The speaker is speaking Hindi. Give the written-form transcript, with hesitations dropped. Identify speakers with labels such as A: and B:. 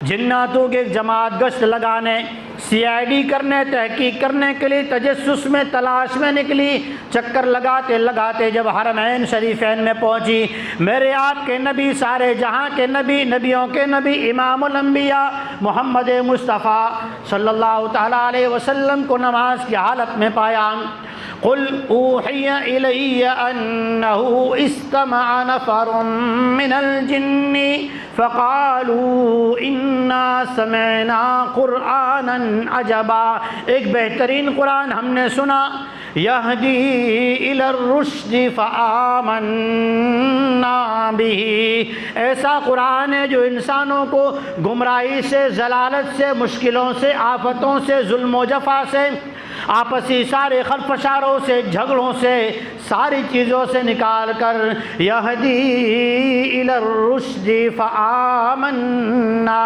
A: जिन्नातों की एक जमात गश्त लगाने, CID करने, तहकीक करने के लिए तजस्सुस में, तलाश में निकली। चक्कर लगाते लगाते जब हरमैन शरीफैन में पहुंची, मेरे आपके नबी, सारे जहां के नबी, नबियों के नबी, इमामुल अंबिया मोहम्मद मुस्तफ़ा सल्लल्लाहु तआला अलैहि वसल्लम को नमाज की हालत में पाया। कुल ऊहिया इलैया अन्नहु इस्तमअ नफरुम मिनल जिन्नि फ़क़ालू इन्ना समिअना क़ुरआनन अजबा। एक बेहतरीन कुरान हमने सुना, यहदी इलर रुश्दि फ़आमन्ना बिही। ऐसा कुरान है जो इंसानों को गुमराही से, जलालत से, मुश्किलों से, आफतों से, जुल्म व जफ़ा से, आपसी सारे खरफशारों से, झगड़ों से, सारी चीज़ों से निकाल कर यहदी इलर रुश्दि फ़आमन्ना